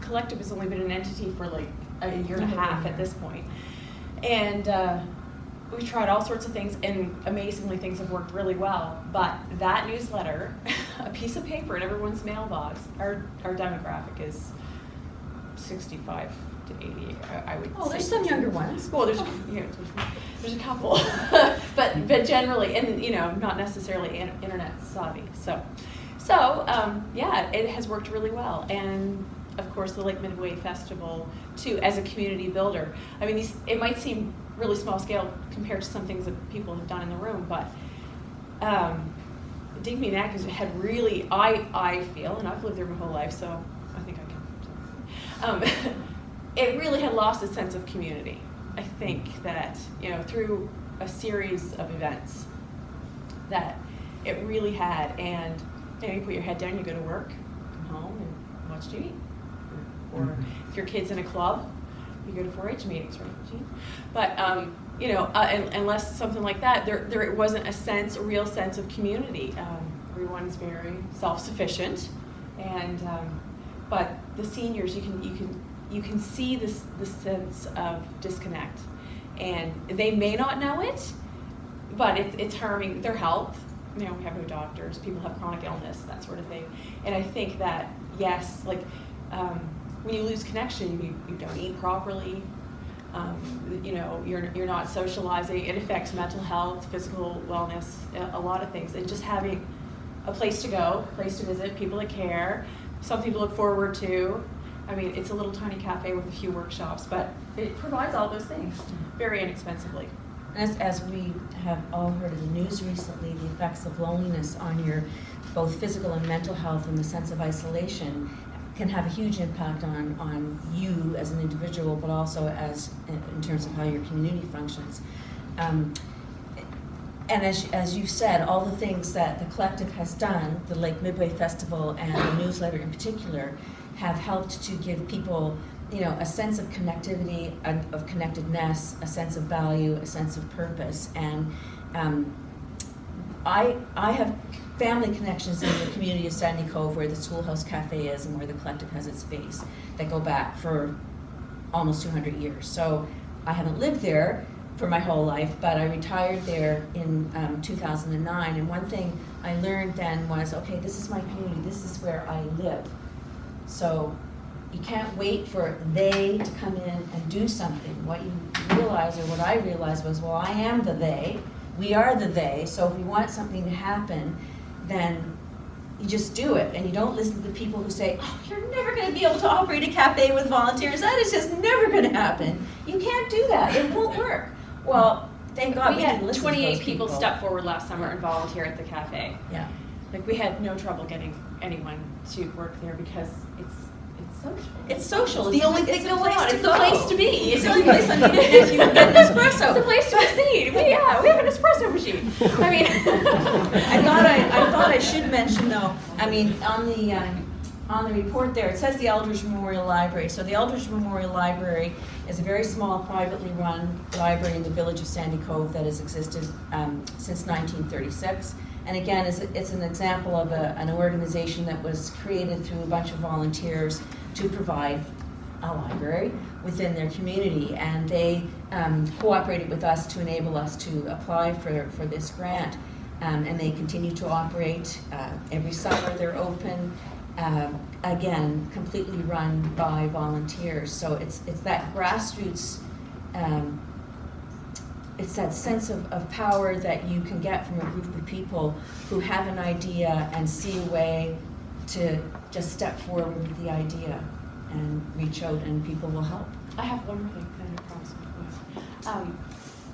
collective has only been an entity for like a year and a half at this point. And we've tried all sorts of things, and amazingly things have worked really well. But that newsletter, a piece of paper in everyone's mailbox, our demographic is 65 to 80, I would say. Oh, there's some younger ones. Well, there's a couple, but generally, and not necessarily internet savvy. So yeah, it has worked really well. And of course, the Lake Midway Festival too, as a community builder. I mean, it might seem really small scale compared to some things that people have done in the room, but Digby Neck has had really, I feel, and I've lived there my whole life, so I think I can. It really had lost a sense of community. I think that, through a series of events, that it really had. And you put your head down, you go to work, come home, and watch TV. Or if your kid's in a club, you go to 4-H meetings, right, Jean? But unless something like that, there wasn't a real sense of community. Everyone's very self-sufficient, and but the seniors, you can see this sense of disconnect, and they may not know it, but it's harming their health. We have no doctors, people have chronic illness, that sort of thing. And I think that, yes, like when you lose connection, you don't eat properly, you're not socializing. It affects mental health, physical wellness, a lot of things. And just having a place to go, a place to visit, people that care, something to look forward to. I mean, it's a little tiny cafe with a few workshops, but it provides all those things very inexpensively. As we have all heard in the news recently, the effects of loneliness on your both physical and mental health and the sense of isolation can have a huge impact on you as an individual, but also in terms of how your community functions. And as you said, all the things that the collective has done, the Lake Midway Festival and the newsletter in particular, have helped to give people a sense of connectivity, of connectedness, a sense of value, a sense of purpose. And I have family connections in the community of Sandy Cove, where the Schoolhouse Cafe is and where the collective has its base, that go back for almost 200 years. So I haven't lived there for my whole life, but I retired there in 2009. And one thing I learned then was, okay, this is my community, this is where I live. So you can't wait for they to come in and do something. What you realize, or what I realized, was, well, I am the they, we are the they, so if we want something to happen, then you just do it, and you don't listen to the people who say, oh, you're never going to be able to operate a cafe with volunteers, that is just never going to happen. You can't do that, it won't work. Well, thank God we didn't had listen 28 to those people step forward last summer and volunteer at the cafe. Yeah. Like, we had no trouble getting anyone to work there because it's social. It's social. It's the only thing going on. It's the place to be. It's the only place on the is you can get an espresso. It's the place to be seen. We have an espresso machine. I mean, I thought I should mention though. I mean, on the report there, it says the Eldridge Memorial Library. So the Eldridge Memorial Library is a very small, privately run library in the village of Sandy Cove that has existed since 1936. And again, it's an example of an organization that was created through a bunch of volunteers to provide a library within their community. And they cooperated with us to enable us to apply for this grant. And they continue to operate. Every summer they're open. Again, completely run by volunteers. So it's that grassroots, it's that sense of power that you can get from a group of people who have an idea and see a way to just step forward with the idea and reach out, and people will help. I have one more thing that I promised.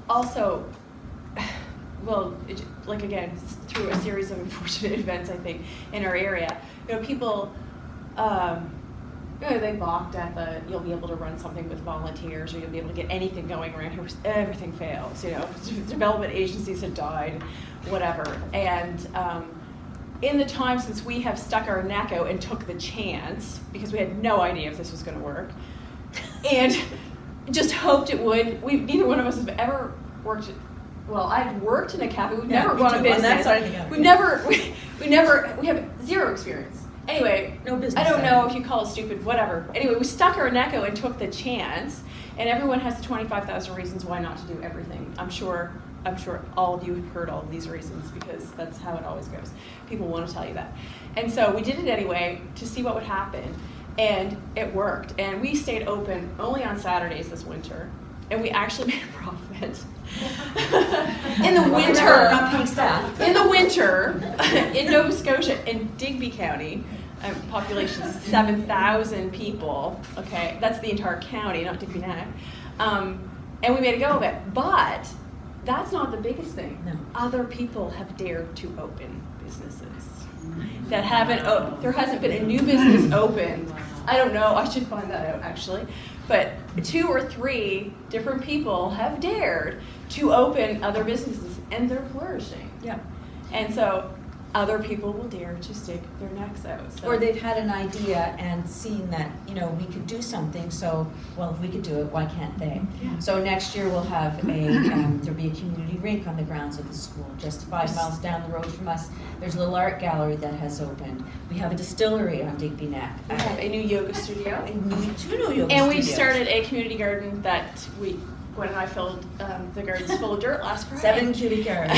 Also, well, like again, through a series of unfortunate events, I think, in our area, people, they balked at you'll be able to run something with volunteers, or you'll be able to get anything going around here. Everything fails, development agencies have died, whatever. And in the time since we have stuck our neck out and took the chance, because we had no idea if this was going to work, and just hoped it would, neither one of us have ever worked. Well, I've worked in a cafe. We've never run a business. We have zero experience. Anyway, No business I don't there. know if you call it stupid, whatever. Anyway, we stuck our neck out and took the chance, and everyone has 25,000 reasons why not to do everything. I'm sure all of you have heard all of these reasons because that's how it always goes. People want to tell you that. And so we did it anyway to see what would happen, and it worked. And we stayed open only on Saturdays this winter, and we actually made a profit. In the winter, Not paying staff. in the winter, in Nova Scotia, in Digby County, population 7,000 people, okay, that's the entire county, not Digby Neck, and we made a go of it. But that's not the biggest thing. No. Other people have dared to open businesses that haven't, there hasn't been a new business opened. I don't know, I should find that out actually. But 2 or 3 different people have dared to open other businesses, and they're flourishing. Yeah. And so other people will dare to stick their necks out. So. Or they've had an idea and seen that, you know, we could do something, so, well, if we could do it, why can't they? Yeah. So next year we'll have there'll be a community rink on the grounds of the school, just 5 miles down the road from us. There's a little art gallery that has opened. We have a distillery on Digby Neck. We have a new yoga studio. Two new yoga And we've studios. started a community garden that Gwen and I filled the gardens full of dirt last Friday. 7 cubic yards.